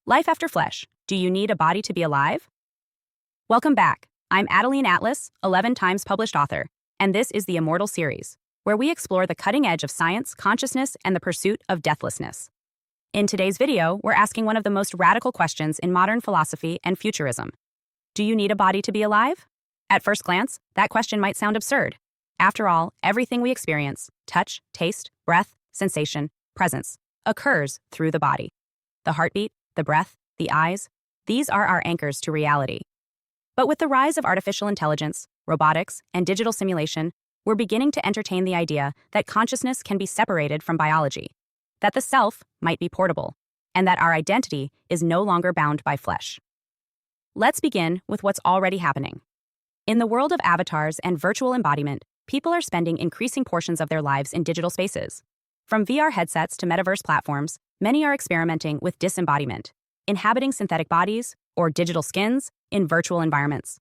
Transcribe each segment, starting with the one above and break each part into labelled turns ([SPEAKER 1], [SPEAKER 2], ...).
[SPEAKER 1] Life after flesh. Do you need a body to be alive? Welcome back. I'm Adeline Atlas, 11 times published author, and this is the Immortal series, where we explore the cutting edge of science, consciousness, and the pursuit of deathlessness. In today's video, we're asking one of the most radical questions in modern philosophy and futurism. Do you need a body to be alive? At first glance, that question might sound absurd. After all, everything we experience, touch, taste, breath, sensation, presence, occurs through the body. The heartbeat, the breath, the eyes, these are our anchors to reality. But with the rise of artificial intelligence, robotics, and digital simulation, we're beginning to entertain the idea that consciousness can be separated from biology, that the self might be portable, and that our identity is no longer bound by flesh. Let's begin with what's already happening. In the world of avatars and virtual embodiment, people are spending increasing portions of their lives in digital spaces. From VR headsets to metaverse platforms, many are experimenting with disembodiment, inhabiting synthetic bodies or digital skins in virtual environments.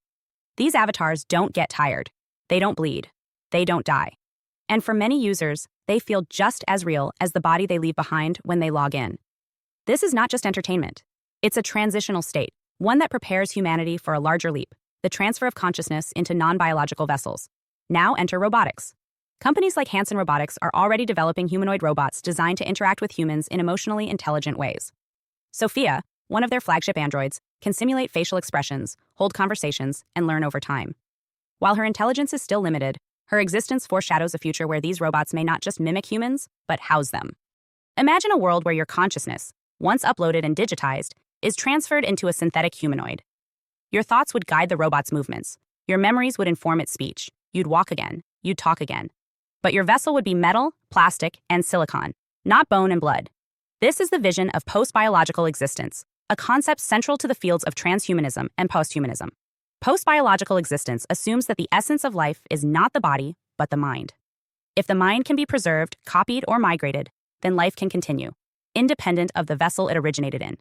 [SPEAKER 1] These avatars don't get tired. They don't bleed. They don't die. And for many users, they feel just as real as the body they leave behind when they log in. This is not just entertainment. It's a transitional state, one that prepares humanity for a larger leap, the transfer of consciousness into non-biological vessels. Now enter robotics. Companies like Hanson Robotics are already developing humanoid robots designed to interact with humans in emotionally intelligent ways. Sophia, one of their flagship androids, can simulate facial expressions, hold conversations, and learn over time. While her intelligence is still limited, her existence foreshadows a future where these robots may not just mimic humans, but house them. Imagine a world where your consciousness, once uploaded and digitized, is transferred into a synthetic humanoid. Your thoughts would guide the robot's movements. Your memories would inform its speech. You'd walk again. You'd talk again. But your vessel would be metal, plastic, and silicon, not bone and blood. This is the vision of post-biological existence, a concept central to the fields of transhumanism and posthumanism. Post-biological existence assumes that the essence of life is not the body, but the mind. If the mind can be preserved, copied, or migrated, then life can continue, independent of the vessel it originated in.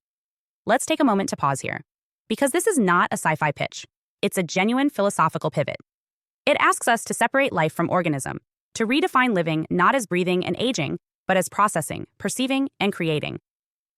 [SPEAKER 1] Let's take a moment to pause here, because this is not a sci-fi pitch. It's a genuine philosophical pivot. It asks us to separate life from organism, to redefine living not as breathing and aging, but as processing, perceiving, and creating.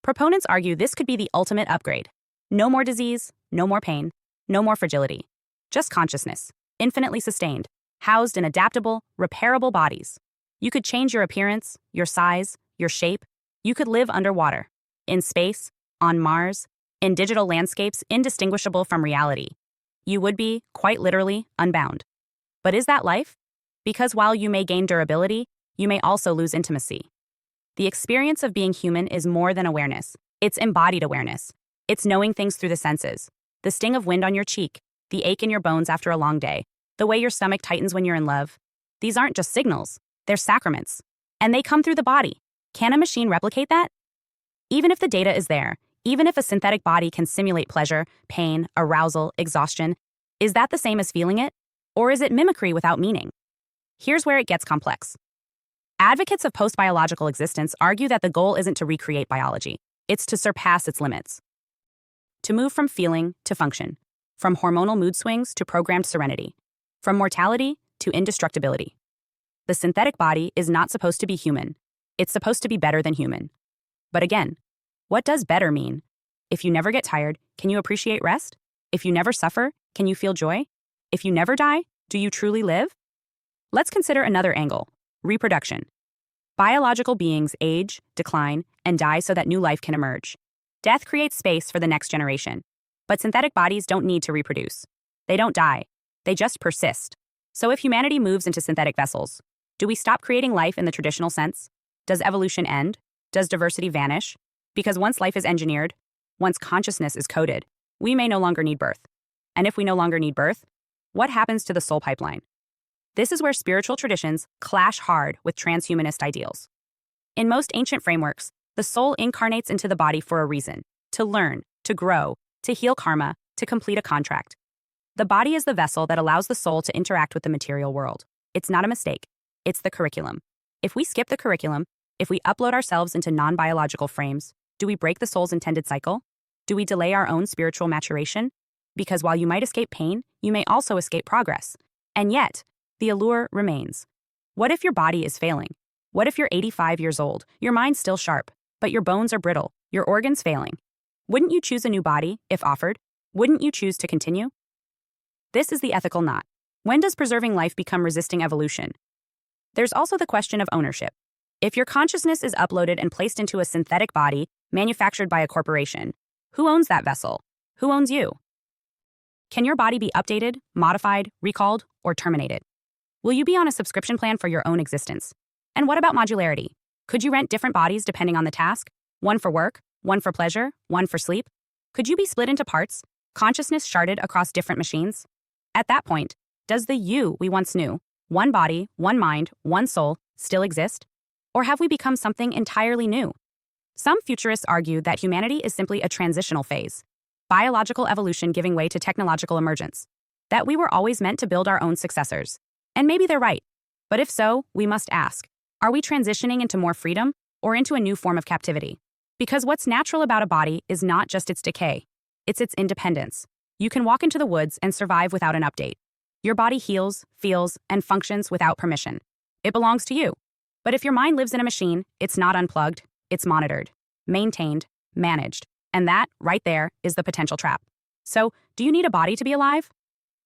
[SPEAKER 1] Proponents argue this could be the ultimate upgrade. No more disease, no more pain, no more fragility. Just consciousness, infinitely sustained, housed in adaptable, repairable bodies. You could change your appearance, your size, your shape. You could live underwater, in space, on Mars, in digital landscapes indistinguishable from reality. You would be, quite literally, unbound. But is that life? Because while you may gain durability, you may also lose intimacy. The experience of being human is more than awareness. It's embodied awareness. It's knowing things through the senses. The sting of wind on your cheek, the ache in your bones after a long day, the way your stomach tightens when you're in love. These aren't just signals, they're sacraments. And they come through the body. Can a machine replicate that? Even if the data is there, even if a synthetic body can simulate pleasure, pain, arousal, exhaustion, is that the same as feeling it? Or is it mimicry without meaning? Here's where it gets complex. Advocates of post-biological existence argue that the goal isn't to recreate biology. It's to surpass its limits. To move from feeling to function, from hormonal mood swings to programmed serenity, from mortality to indestructibility. The synthetic body is not supposed to be human. It's supposed to be better than human. But again, what does better mean? If you never get tired, can you appreciate rest? If you never suffer, can you feel joy? If you never die, do you truly live? Let's consider another angle, reproduction. Biological beings age, decline, and die so that new life can emerge. Death creates space for the next generation. But synthetic bodies don't need to reproduce. They don't die. They just persist. So if humanity moves into synthetic vessels, do we stop creating life in the traditional sense? Does evolution end? Does diversity vanish? Because once life is engineered, once consciousness is coded, we may no longer need birth. And if we no longer need birth, what happens to the soul pipeline? This is where spiritual traditions clash hard with transhumanist ideals. In most ancient frameworks, the soul incarnates into the body for a reason: to learn, to grow, to heal karma, to complete a contract. The body is the vessel that allows the soul to interact with the material world. It's not a mistake. It's the curriculum. If we skip the curriculum, if we upload ourselves into non-biological frames, do we break the soul's intended cycle? Do we delay our own spiritual maturation? Because while you might escape pain, you may also escape progress. And yet, the allure remains. What if your body is failing? What if you're 85 years old, your mind's still sharp, but your bones are brittle, your organs failing? Wouldn't you choose a new body if offered? Wouldn't you choose to continue? This is the ethical knot. When does preserving life become resisting evolution? There's also the question of ownership. If your consciousness is uploaded and placed into a synthetic body manufactured by a corporation, who owns that vessel? Who owns you? Can your body be updated, modified, recalled, or terminated? Will you be on a subscription plan for your own existence? And what about modularity? Could you rent different bodies depending on the task? One for work, one for pleasure, one for sleep? Could you be split into parts, consciousness sharded across different machines? At that point, does the you we once knew, one body, one mind, one soul, still exist? Or have we become something entirely new? Some futurists argue that humanity is simply a transitional phase, biological evolution giving way to technological emergence, that we were always meant to build our own successors. And maybe they're right. But if so, we must ask, are we transitioning into more freedom or into a new form of captivity? Because what's natural about a body is not just its decay, it's its independence. You can walk into the woods and survive without an update. Your body heals, feels, and functions without permission. It belongs to you. But if your mind lives in a machine, it's not unplugged, it's monitored, maintained, managed. And that, right there, is the potential trap. So, do you need a body to be alive?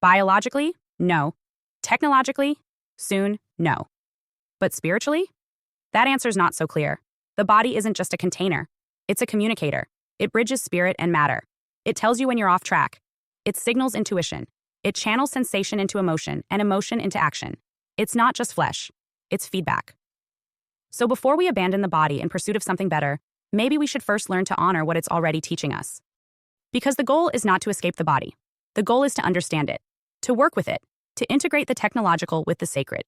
[SPEAKER 1] Biologically? No. Technologically? Soon, no. But spiritually? That answer's not so clear. The body isn't just a container. It's a communicator. It bridges spirit and matter. It tells you when you're off track. It signals intuition. It channels sensation into emotion and emotion into action. It's not just flesh. It's feedback. So before we abandon the body in pursuit of something better, maybe we should first learn to honor what it's already teaching us. Because the goal is not to escape the body. The goal is to understand it, to work with it, to integrate the technological with the sacred.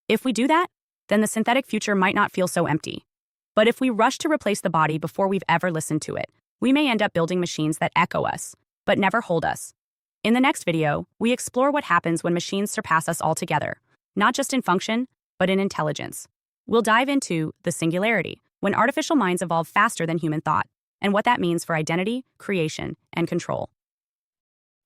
[SPEAKER 1] If we do that, then the synthetic future might not feel so empty. But if we rush to replace the body before we've ever listened to it, we may end up building machines that echo us, but never hold us. In the next video, we explore what happens when machines surpass us altogether, not just in function, but in intelligence. We'll dive into the singularity, when artificial minds evolve faster than human thought, and what that means for identity, creation, and control.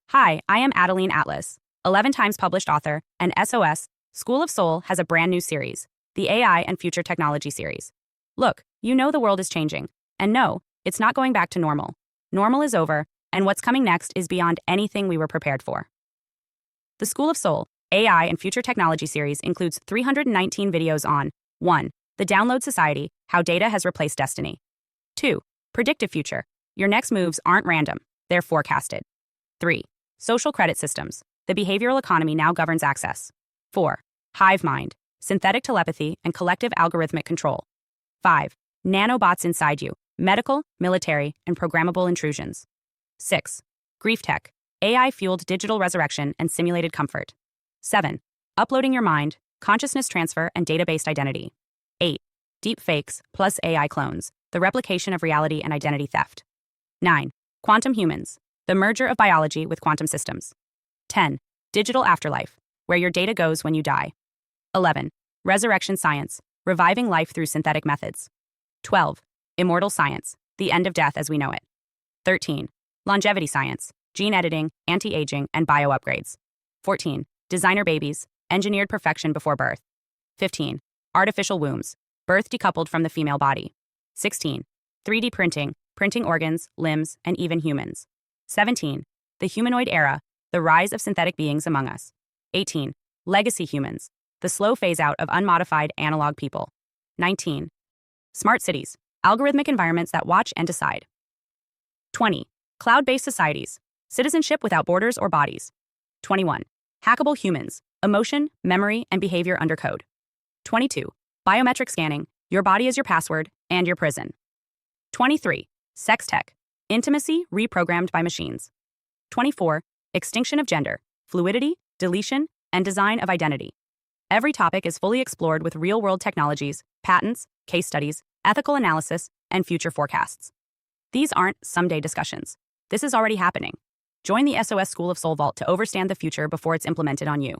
[SPEAKER 1] Hi, I am Adeline Atlas, 11 times published author, and SOS, School of Soul has a brand new series, the AI and Future Technology series. Look, you know the world is changing, and no, it's not going back to normal. Normal is over, and what's coming next is beyond anything we were prepared for. The School of Soul, AI and Future Technology series includes 319 videos on 1. The Download Society, How Data Has Replaced Destiny. 2. Predictive Future. Your next moves aren't random, they're forecasted. 3. Social Credit Systems. The behavioral economy now governs access. 4. Hive mind. Synthetic telepathy and collective algorithmic control. 5. Nanobots inside you. Medical, military, and programmable intrusions. 6. Grief tech. AI-fueled digital resurrection and simulated comfort. 7. Uploading your mind, consciousness transfer, and data-based identity. 8. Deep fakes plus AI clones. The replication of reality and identity theft. 9. Quantum humans. The merger of biology with quantum systems. 10. Digital afterlife, where your data goes when you die. 11. Resurrection science, reviving life through synthetic methods. 12. Immortal science, the end of death as we know it. 13. Longevity science, gene editing, anti-aging, and bio-upgrades. 14. Designer babies, engineered perfection before birth. 15. Artificial wombs, birth decoupled from the female body. 16. 3D printing, printing organs, limbs, and even humans. 17. The humanoid era, the rise of synthetic beings among us. 18. Legacy humans, the slow phase-out of unmodified analog people. 19. Smart cities, algorithmic environments that watch and decide. 20. Cloud-based societies, citizenship without borders or bodies. 21. Hackable humans, emotion, memory, and behavior under code. 22. Biometric scanning, your body is your password and your prison. 23. Sex tech, intimacy reprogrammed by machines. 24. Extinction of gender, fluidity, deletion, and design of identity. Every topic is fully explored with real-world technologies, patents, case studies, ethical analysis, and future forecasts. These aren't someday discussions. This is already happening. Join the SOS School of Soul Vault to overstand the future before it's implemented on you.